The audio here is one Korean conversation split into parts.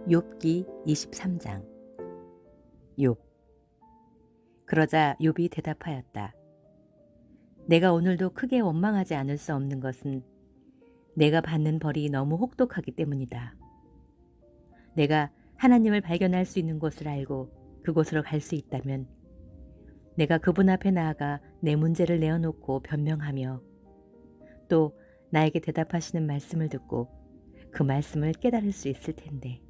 욥기 23장. 욥. 그러자 욥이 대답하였다. 내가 오늘도 크게 원망하지 않을 수 없는 것은 내가 받는 벌이 너무 혹독하기 때문이다. 내가 하나님을 발견할 수 있는 곳을 알고 그곳으로 갈 수 있다면 내가 그분 앞에 나아가 내 문제를 내어놓고 변명하며 또 나에게 대답하시는 말씀을 듣고 그 말씀을 깨달을 수 있을 텐데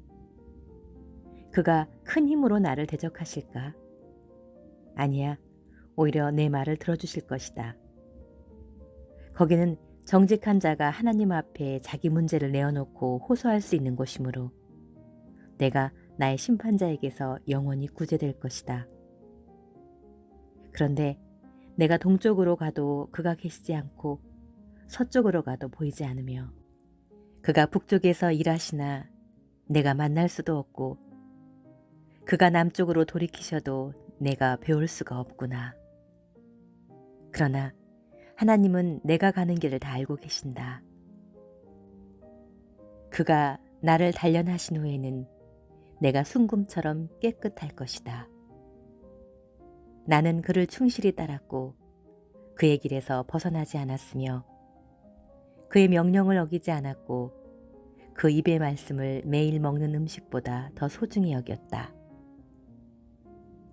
그가 큰 힘으로 나를 대적하실까? 아니야, 오히려 내 말을 들어주실 것이다. 거기는 정직한 자가 하나님 앞에 자기 문제를 내어놓고 호소할 수 있는 곳이므로 내가 나의 심판자에게서 영원히 구제될 것이다. 그런데 내가 동쪽으로 가도 그가 계시지 않고 서쪽으로 가도 보이지 않으며 그가 북쪽에서 일하시나 내가 만날 수도 없고 그가 남쪽으로 돌이키셔도 내가 배울 수가 없구나. 그러나 하나님은 내가 가는 길을 다 알고 계신다. 그가 나를 단련하신 후에는 내가 순금처럼 깨끗할 것이다. 나는 그를 충실히 따랐고 그의 길에서 벗어나지 않았으며 그의 명령을 어기지 않았고 그 입의 말씀을 매일 먹는 음식보다 더 소중히 여겼다.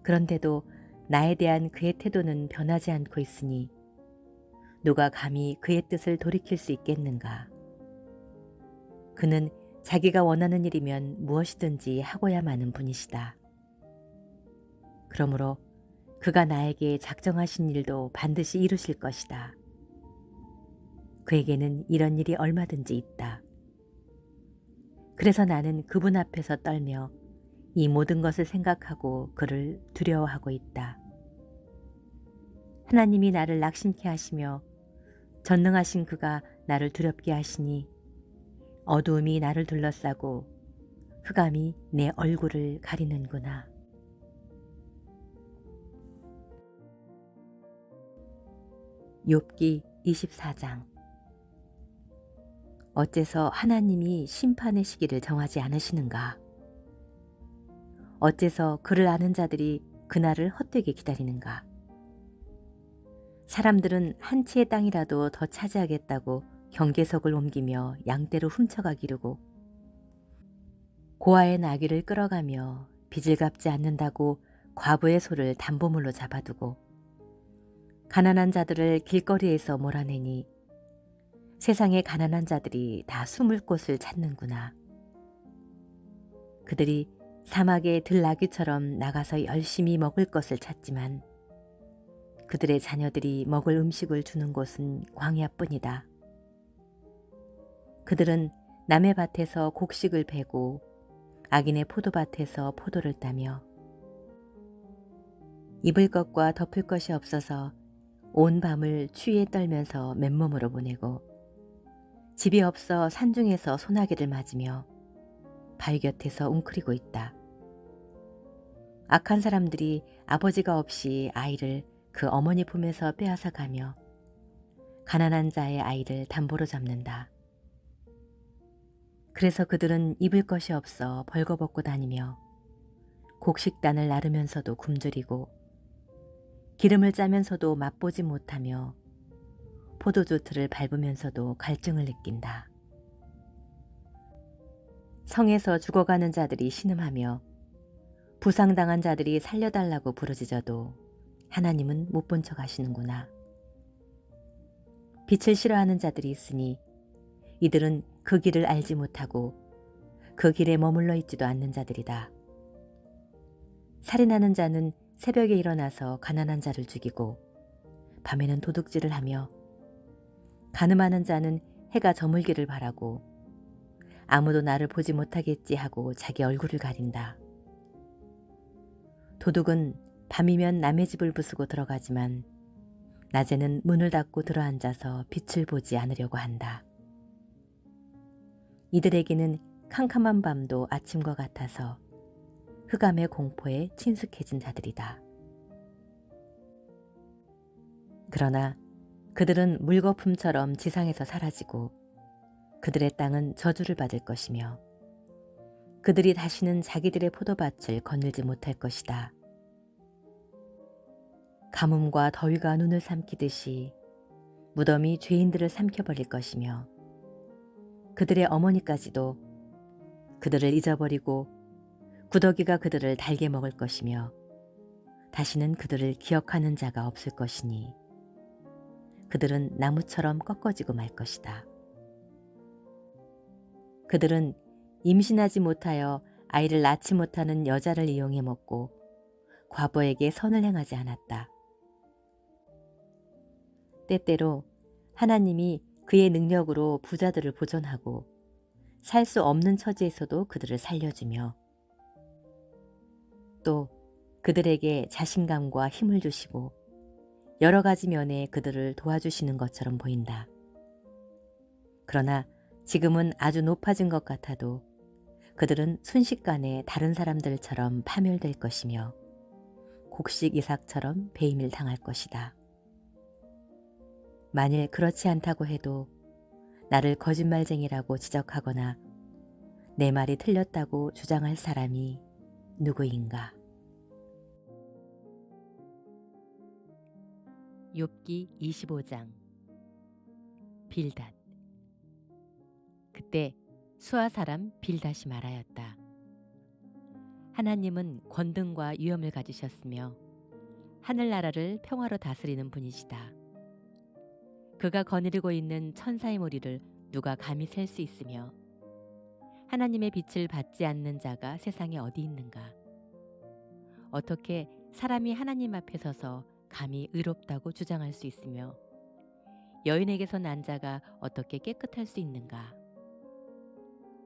그런데도 나에 대한 그의 태도는 변하지 않고 있으니 누가 감히 그의 뜻을 돌이킬 수 있겠는가? 그는 자기가 원하는 일이면 무엇이든지 하고야 마는 분이시다. 그러므로 그가 나에게 작정하신 일도 반드시 이루실 것이다. 그에게는 이런 일이 얼마든지 있다. 그래서 나는 그분 앞에서 떨며 이 모든 것을 생각하고 그를 두려워하고 있다. 하나님이 나를 낙심케 하시며 전능하신 그가 나를 두렵게 하시니 어두움이 나를 둘러싸고 흑암이 내 얼굴을 가리는구나. 욥기 24장. 어째서 하나님이 심판의 시기를 정하지 않으시는가? 어째서 그를 아는 자들이 그날을 헛되게 기다리는가? 사람들은 한 채의 땅이라도 더 차지하겠다고 경계석을 옮기며 양떼로 훔쳐가 기르고 고아의 나귀를 끌어가며 빚을 갚지 않는다고 과부의 소를 담보물로 잡아두고 가난한 자들을 길거리에서 몰아내니 세상의 가난한 자들이 다 숨을 곳을 찾는구나. 그들이 사막의 들나귀처럼 나가서 열심히 먹을 것을 찾지만 그들의 자녀들이 먹을 음식을 주는 곳은 광야뿐이다. 그들은 남의 밭에서 곡식을 베고 악인의 포도밭에서 포도를 따며 입을 것과 덮을 것이 없어서 온 밤을 추위에 떨면서 맨몸으로 보내고 집이 없어 산중에서 소나기를 맞으며 바위 곁에서 웅크리고 있다. 악한 사람들이 아버지가 없이 아이를 그 어머니 품에서 빼앗아 가며 가난한 자의 아이를 담보로 잡는다. 그래서 그들은 입을 것이 없어 벌거벗고 다니며 곡식단을 나르면서도 굶주리고 기름을 짜면서도 맛보지 못하며 포도주 틀을 밟으면서도 갈증을 느낀다. 성에서 죽어가는 자들이 신음하며 부상당한 자들이 살려달라고 부르짖어도 하나님은 못 본 척 하시는구나. 빛을 싫어하는 자들이 있으니 이들은 그 길을 알지 못하고 그 길에 머물러 있지도 않는 자들이다. 살인하는 자는 새벽에 일어나서 가난한 자를 죽이고 밤에는 도둑질을 하며 간음하는 자는 해가 저물기를 바라고 아무도 나를 보지 못하겠지 하고 자기 얼굴을 가린다. 도둑은 밤이면 남의 집을 부수고 들어가지만 낮에는 문을 닫고 들어앉아서 빛을 보지 않으려고 한다. 이들에게는 캄캄한 밤도 아침과 같아서 흑암의 공포에 친숙해진 자들이다. 그러나 그들은 물거품처럼 지상에서 사라지고 그들의 땅은 저주를 받을 것이며 그들이 다시는 자기들의 포도밭을 거닐지 못할 것이다. 가뭄과 더위가 눈을 삼키듯이 무덤이 죄인들을 삼켜버릴 것이며 그들의 어머니까지도 그들을 잊어버리고 구더기가 그들을 달게 먹을 것이며 다시는 그들을 기억하는 자가 없을 것이니 그들은 나무처럼 꺾어지고 말 것이다. 그들은 임신하지 못하여 아이를 낳지 못하는 여자를 이용해 먹고 과부에게 선을 행하지 않았다. 때때로 하나님이 그의 능력으로 부자들을 보존하고 살 수 없는 처지에서도 그들을 살려주며 또 그들에게 자신감과 힘을 주시고 여러 가지 면에 그들을 도와주시는 것처럼 보인다. 그러나 지금은 아주 높아진 것 같아도 그들은 순식간에 다른 사람들처럼 파멸될 것이며 곡식 이삭처럼 배임을 당할 것이다. 만일 그렇지 않다고 해도 나를 거짓말쟁이라고 지적하거나 내 말이 틀렸다고 주장할 사람이 누구인가? 욥기 25장. 빌닷. 그때 수아 사람 빌닷이 말하였다. 하나님은 권능과 위엄을 가지셨으며 하늘나라를 평화로 다스리는 분이시다. 그가 거느리고 있는 천사의 무리를 누가 감히 셀 수 있으며 하나님의 빛을 받지 않는 자가 세상에 어디 있는가? 어떻게 사람이 하나님 앞에 서서 감히 의롭다고 주장할 수 있으며 여인에게서 난 자가 어떻게 깨끗할 수 있는가?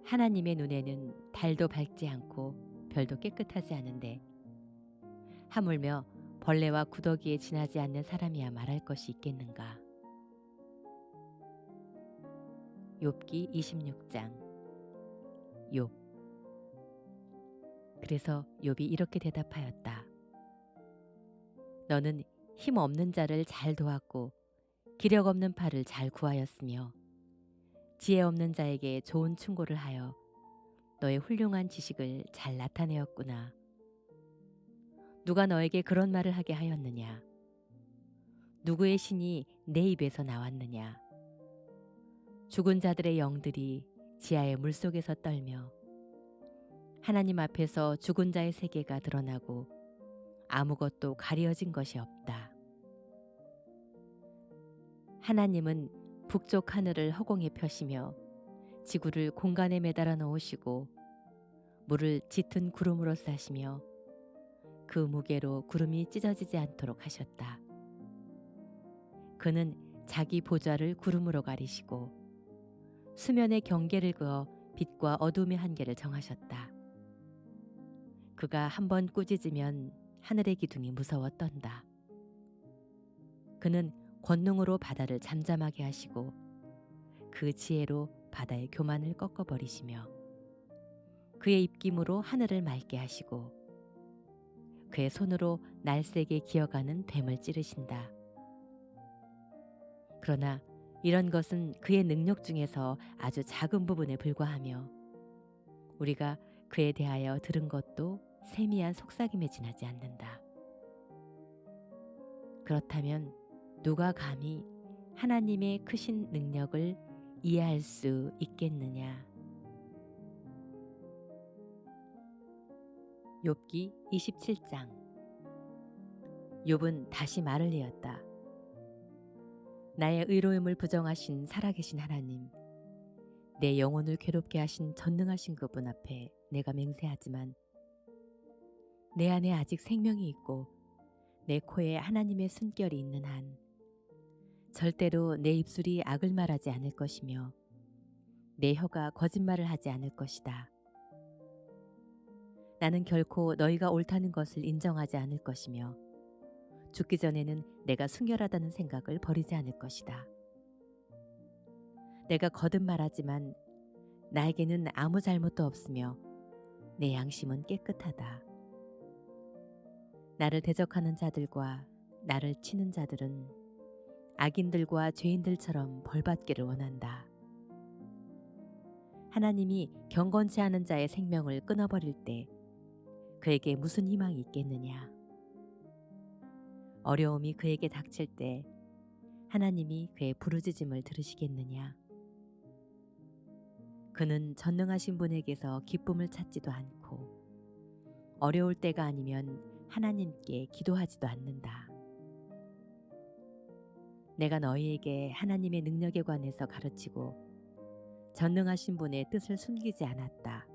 하나님의 눈에는 달도 밝지 않고 별도 깨끗하지 않은데 하물며 벌레와 구더기에 지나지 않는 사람이야 말할 것이 있겠는가? 욥기 26장. 욥. 그래서 욥이 이렇게 대답하였다. 너는 힘 없는 자를 잘 도왔고 기력 없는 팔을 잘 구하였으며 지혜 없는 자에게 좋은 충고를 하여 너의 훌륭한 지식을 잘 나타내었구나. 누가 너에게 그런 말을 하게 하였느냐? 누구의 신이 내 입에서 나왔느냐? 죽은 자들의 영들이 지하의 물속에서 떨며 하나님 앞에서 죽은 자의 세계가 드러나고 아무것도 가려진 것이 없다. 하나님은 북쪽 하늘을 허공에 펴시며 지구를 공간에 매달아 놓으시고 물을 짙은 구름으로 싸시며 그 무게로 구름이 찢어지지 않도록 하셨다. 그는 자기 보좌를 구름으로 가리시고 수면에 경계를 그어 빛과 어둠의 한계를 정하셨다. 그가 한번 꾸짖으면 하늘의 기둥이 무서워 떤다. 그는 권능으로 바다를 잠잠하게 하시고 그 지혜로 바다의 교만을 꺾어버리시며 그의 입김으로 하늘을 맑게 하시고 그의 손으로 날쌔게 기어가는 뱀을 찌르신다. 그러나 이런 것은 그의 능력 중에서 아주 작은 부분에 불과하며 우리가 그에 대하여 들은 것도 세미한 속삭임에 지나지 않는다. 그렇다면 누가 감히 하나님의 크신 능력을 이해할 수 있겠느냐? 욥기 27장. 욥은 다시 말을 이었다. 나의 의로움을 부정하신 살아계신 하나님, 내 영혼을 괴롭게 하신 전능하신 그분 앞에 내가 맹세하지만 내 안에 아직 생명이 있고 내 코에 하나님의 숨결이 있는 한 절대로 내 입술이 악을 말하지 않을 것이며 내 혀가 거짓말을 하지 않을 것이다. 나는 결코 너희가 옳다는 것을 인정하지 않을 것이며 죽기 전에는 내가 순결하다는 생각을 버리지 않을 것이다. 내가 거듭 말하지만 나에게는 아무 잘못도 없으며 내 양심은 깨끗하다. 나를 대적하는 자들과 나를 치는 자들은 악인들과 죄인들처럼 벌받기를 원한다. 하나님이 경건치 않은 자의 생명을 끊어버릴 때 그에게 무슨 희망이 있겠느냐? 어려움이 그에게 닥칠 때 하나님이 그의 부르짖음을 들으시겠느냐? 그는 전능하신 분에게서 기쁨을 찾지도 않고 어려울 때가 아니면 하나님께 기도하지도 않는다. 내가 너희에게 하나님의 능력에 관해서 가르치고 전능하신 분의 뜻을 숨기지 않았다.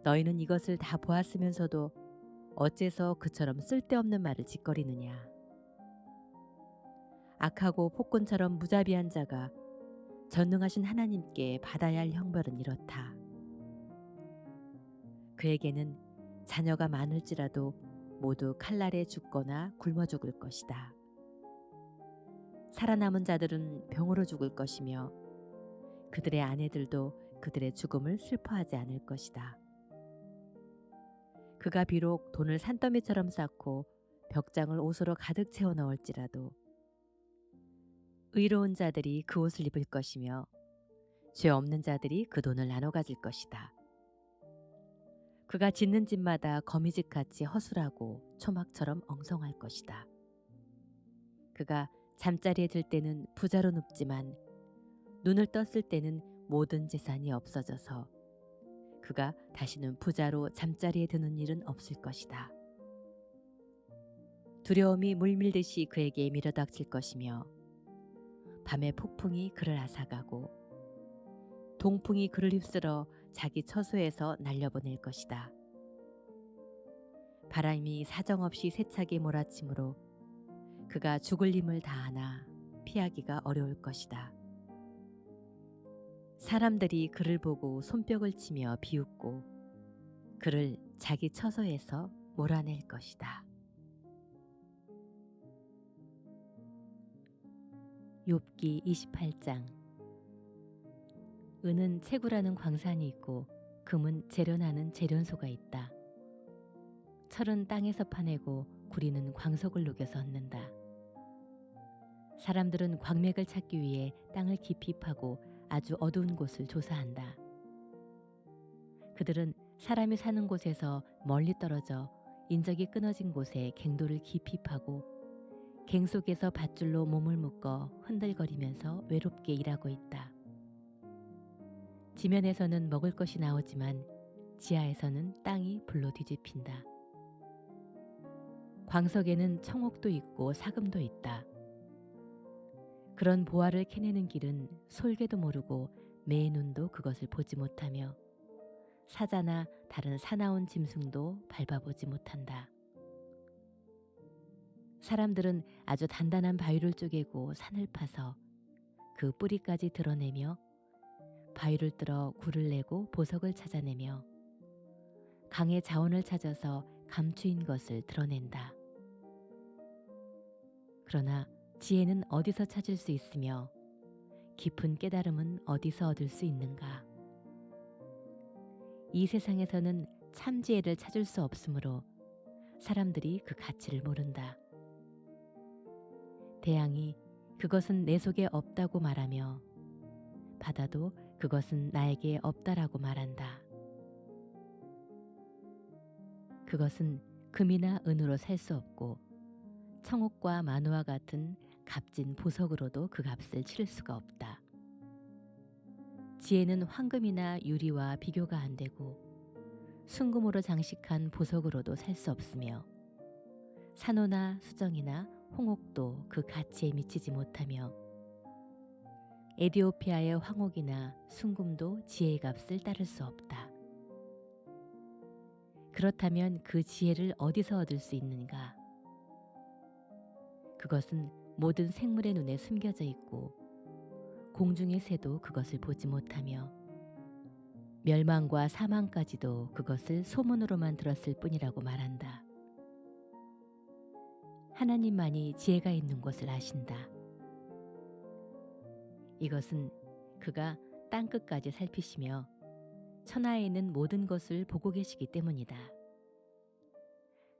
너희는 이것을 다 보았으면서도 어째서 그처럼 쓸데없는 말을 짓거리느냐. 악하고 폭군처럼 무자비한 자가 전능하신 하나님께 받아야 할 형벌은 이렇다. 그에게는 자녀가 많을지라도 모두 칼날에 죽거나 굶어 죽을 것이다. 살아남은 자들은 병으로 죽을 것이며 그들의 아내들도 그들의 죽음을 슬퍼하지 않을 것이다. 그가 비록 돈을 산더미처럼 쌓고 벽장을 옷으로 가득 채워 넣을지라도 의로운 자들이 그 옷을 입을 것이며 죄 없는 자들이 그 돈을 나눠 가질 것이다. 그가 짓는 집마다 거미집같이 허술하고 초막처럼 엉성할 것이다. 그가 잠자리에 들 때는 부자로 눕지만 눈을 떴을 때는 모든 재산이 없어져서 그가 다시는 부자로 잠자리에 드는 일은 없을 것이다. 두려움이 물밀듯이 그에게 밀어닥칠 것이며 밤의 폭풍이 그를 앗아가고 동풍이 그를 휩쓸어 자기 처소에서 날려보낼 것이다. 바람이 사정없이 세차게 몰아치므로 그가 죽을 힘을 다하나 피하기가 어려울 것이다. 사람들이 그를 보고 손뼉을 치며 비웃고 그를 자기 처소에서 몰아낼 것이다. 욥기 28장. 은은 채구라는 광산이 있고 금은 재련하는 재련소가 있다. 철은 땅에서 파내고 구리는 광석을 녹여서 얻는다. 사람들은 광맥을 찾기 위해 땅을 깊이 파고 아주 어두운 곳을 조사한다. 그들은 사람이 사는 곳에서 멀리 떨어져 인적이 끊어진 곳에 갱도를 깊이 파고 갱 속에서 밧줄로 몸을 묶어 흔들거리면서 외롭게 일하고 있다. 지면에서는 먹을 것이 나오지만 지하에서는 땅이 불로 뒤집힌다. 광석에는 청옥도 있고 사금도 있다. 그런 보화를 캐내는 길은 솔개도 모르고 매의 눈도 그것을 보지 못하며 사자나 다른 사나운 짐승도 밟아보지 못한다. 사람들은 아주 단단한 바위를 쪼개고 산을 파서 그 뿌리까지 드러내며 바위를 뚫어 굴을 내고 보석을 찾아내며 강의 자원을 찾아서 감추인 것을 드러낸다. 그러나 지혜는 어디서 찾을 수 있으며 깊은 깨달음은 어디서 얻을 수 있는가? 이 세상에서는 참 지혜를 찾을 수 없으므로 사람들이 그 가치를 모른다. 태양이 그것은 내 속에 없다고 말하며 바다도 그것은 나에게 없다라고 말한다. 그것은 금이나 은으로 살 수 없고 청옥과 만우와 같은 값진 보석으로도 그 값을 치를 수가 없다. 지혜는 황금이나 유리와 비교가 안 되고 순금으로 장식한 보석으로도 살 수 없으며 산호나 수정이나 홍옥도 그 가치에 미치지 못하며 에디오피아의 황옥이나 순금도 지혜의 값을 따를 수 없다. 그렇다면 그 지혜를 어디서 얻을 수 있는가? 그것은 모든 생물의 눈에 숨겨져 있고 공중의 새도 그것을 보지 못하며 멸망과 사망까지도 그것을 소문으로만 들었을 뿐이라고 말한다. 하나님만이 지혜가 있는 곳을 아신다. 이것은 그가 땅끝까지 살피시며 천하에 있는 모든 것을 보고 계시기 때문이다.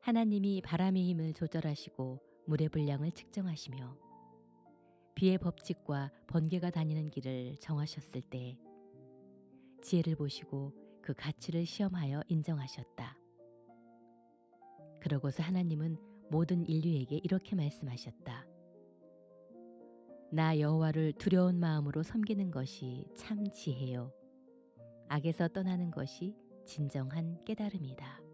하나님이 바람의 힘을 조절하시고 물의 분량을 측정하시며 비의 법칙과 번개가 다니는 길을 정하셨을 때 지혜를 보시고 그 가치를 시험하여 인정하셨다. 그러고서 하나님은 모든 인류에게 이렇게 말씀하셨다. 나 여호와를 두려운 마음으로 섬기는 것이 참 지혜요. 악에서 떠나는 것이 진정한 깨달음이다.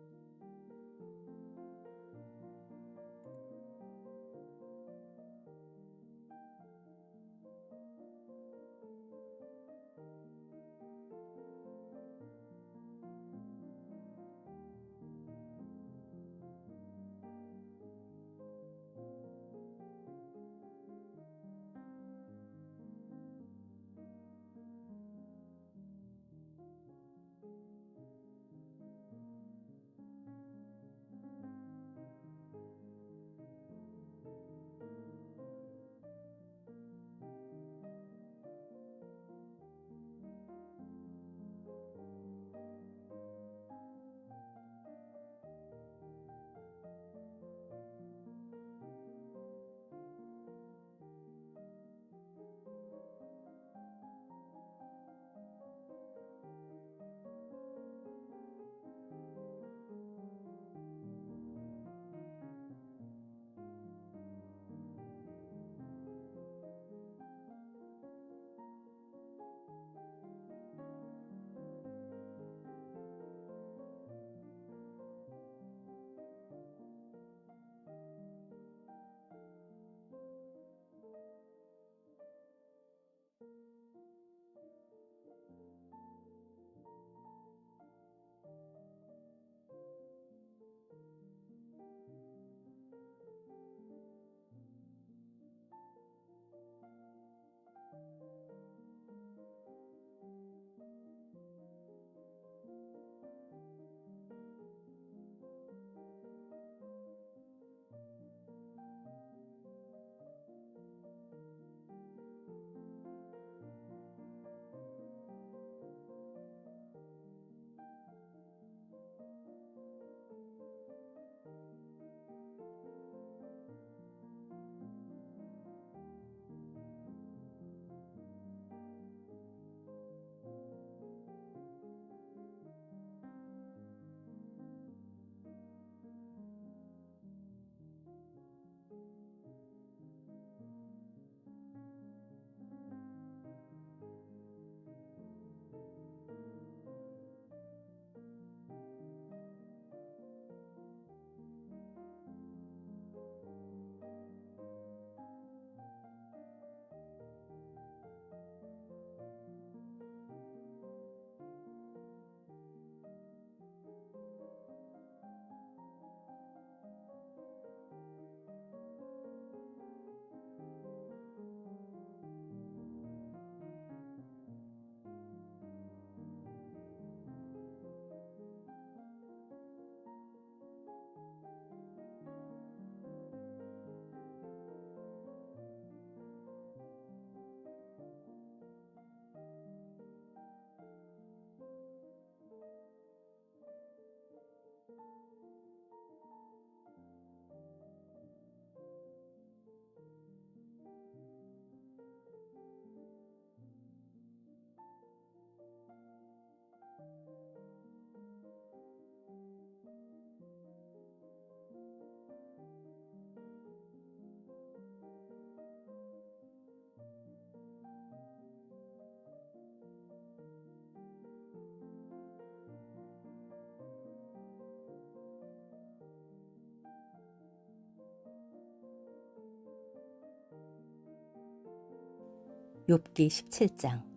욥기 17장.